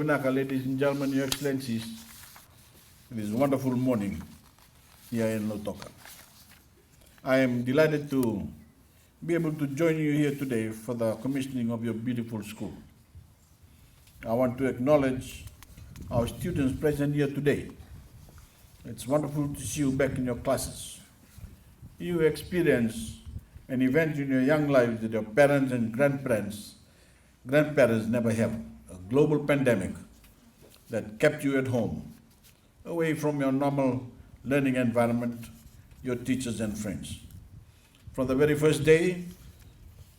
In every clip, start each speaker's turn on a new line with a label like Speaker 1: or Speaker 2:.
Speaker 1: Vinaka, ladies and gentlemen, Your Excellencies, it is a wonderful morning here in Lautoka. I am delighted to be able to join you here today for the commissioning of your beautiful school. I want to acknowledge our students present here today. It's wonderful to see you back in your classes. You experience an event in your young lives that your parents and grandparents never have. A global pandemic that kept you at home, away from your normal learning environment, your teachers and friends. From the very first day,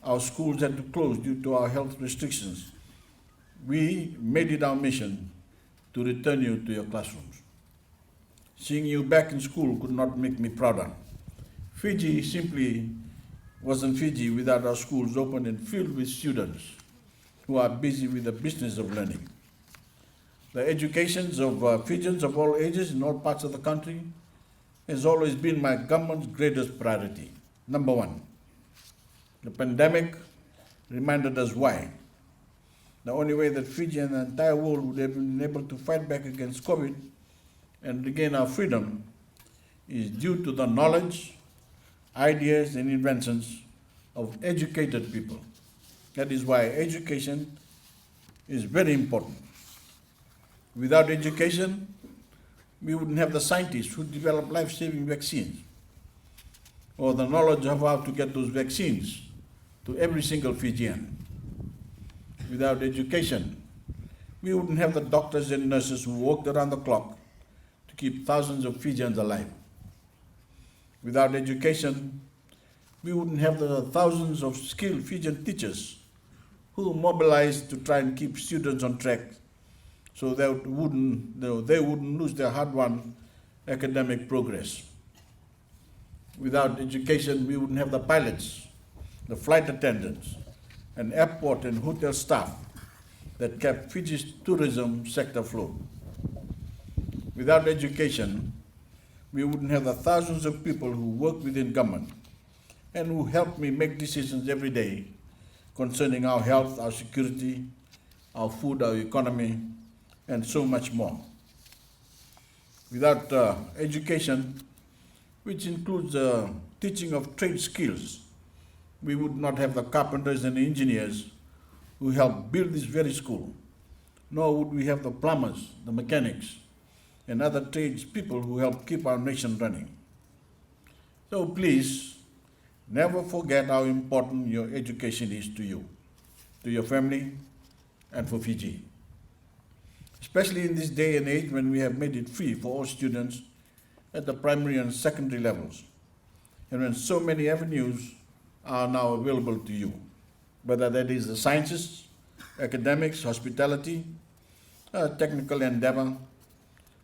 Speaker 1: our schools had to close due to our health restrictions. We made it our mission to return you to your classrooms. Seeing you back in school could not make me prouder. Fiji simply wasn't Fiji without our schools open and filled with students who are busy with the business of learning. The educations of Fijians of all ages in all parts of the country has always been my government's greatest priority. Number one, the pandemic reminded us why. The only way that Fiji and the entire world would have been able to fight back against COVID and regain our freedom is due to the knowledge, ideas, and inventions of educated people. That is why education is very important. Without education, we wouldn't have the scientists who develop life-saving vaccines, or the knowledge of how to get those vaccines to every single Fijian. Without education, we wouldn't have the doctors and nurses who worked around the clock to keep thousands of Fijians alive. Without education, we wouldn't have the thousands of skilled Fijian teachers who mobilized to try and keep students on track so they wouldn't lose their hard-won academic progress. Without education, we wouldn't have the pilots, the flight attendants, and airport and hotel staff that kept Fiji's tourism sector afloat. Without education, we wouldn't have the thousands of people who work within government and who help me make decisions every day concerning our health, our security, our food, our economy, and so much more. Without education, which includes teaching of trade skills, we would not have the carpenters and engineers who helped build this very school, nor would we have the plumbers, the mechanics, and other trades people who help keep our nation running. So please, never forget how important your education is to you, to your family, and for Fiji. Especially in this day and age when we have made it free for all students at the primary and secondary levels, and when so many avenues are now available to you, whether that is the sciences, academics, hospitality, technical endeavor,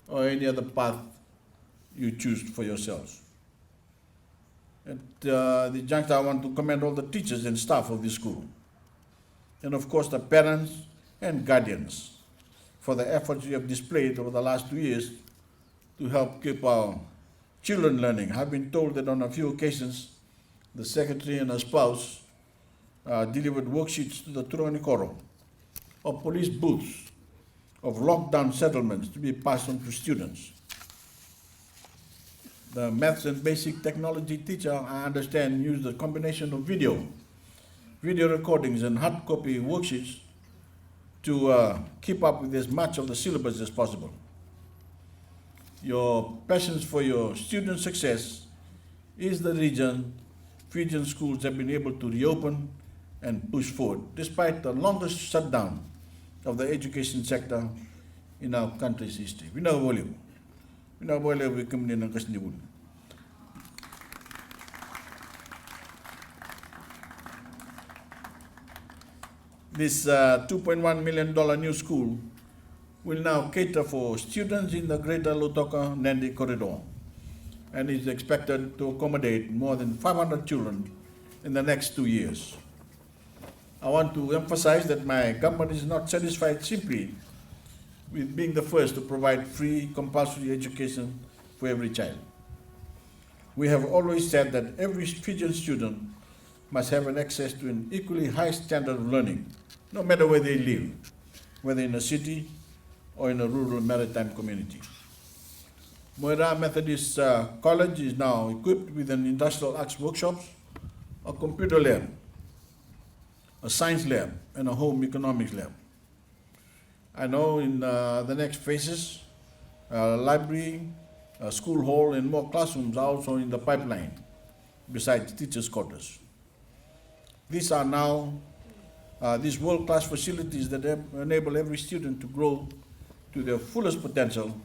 Speaker 1: or any other path you choose for yourselves. At the juncture, I want to commend all the teachers and staff of this school, and of course the parents and guardians for the efforts you have displayed over the last 2 years to help keep our children learning. I've been told that on a few occasions, the secretary and her spouse delivered worksheets to the Turangi of police booths, of lockdown settlements to be passed on to students. The maths and basic technology teacher, I understand, used a combination of video recordings and hard copy worksheets to keep up with as much of the syllabus as possible. Your passions for your student success is the reason Fijian schools have been able to reopen and push forward, despite the longest shutdown of the education sector in our country's history. We know we come in and This $2.1 million new school will now cater for students in the greater Lautoka-Nandi corridor and is expected to accommodate more than 500 children in the next 2 years. I want to emphasize that my government is not satisfied simply with being the first to provide free compulsory education for every child. We have always said that every Fijian student must have an access to an equally high standard of learning, no matter where they live, whether in a city or in a rural maritime community. Muaira Methodist College is now equipped with an industrial arts workshop, a computer lab, a science lab, and a home economics lab. I know in the next phases, a library, a school hall, and more classrooms are also in the pipeline, besides teachers' quarters. These are now these world-class facilities that enable every student to grow to their fullest potential,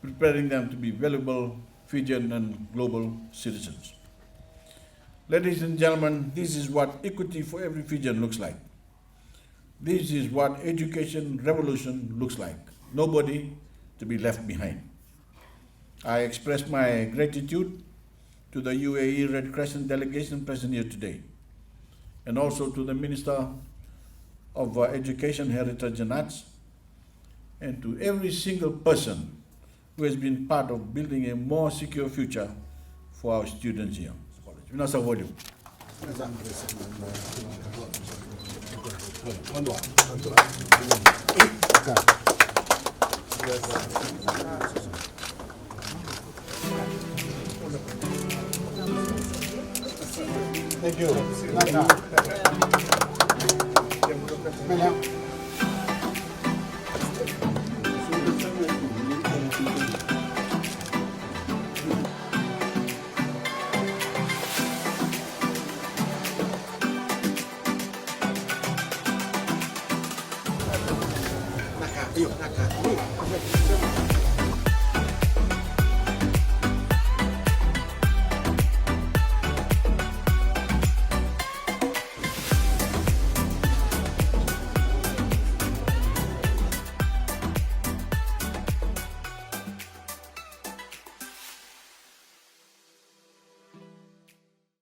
Speaker 1: preparing them to be valuable Fijian and global citizens. Ladies and gentlemen, this is what equity for every Fijian looks like. This is what education revolution looks like. Nobody to be left behind. I express my gratitude to the UAE Red Crescent delegation present here today, and also to the Minister of Education, Heritage and Arts, and to every single person who has been part of building a more secure future for our students here.
Speaker 2: Thank you. Naka,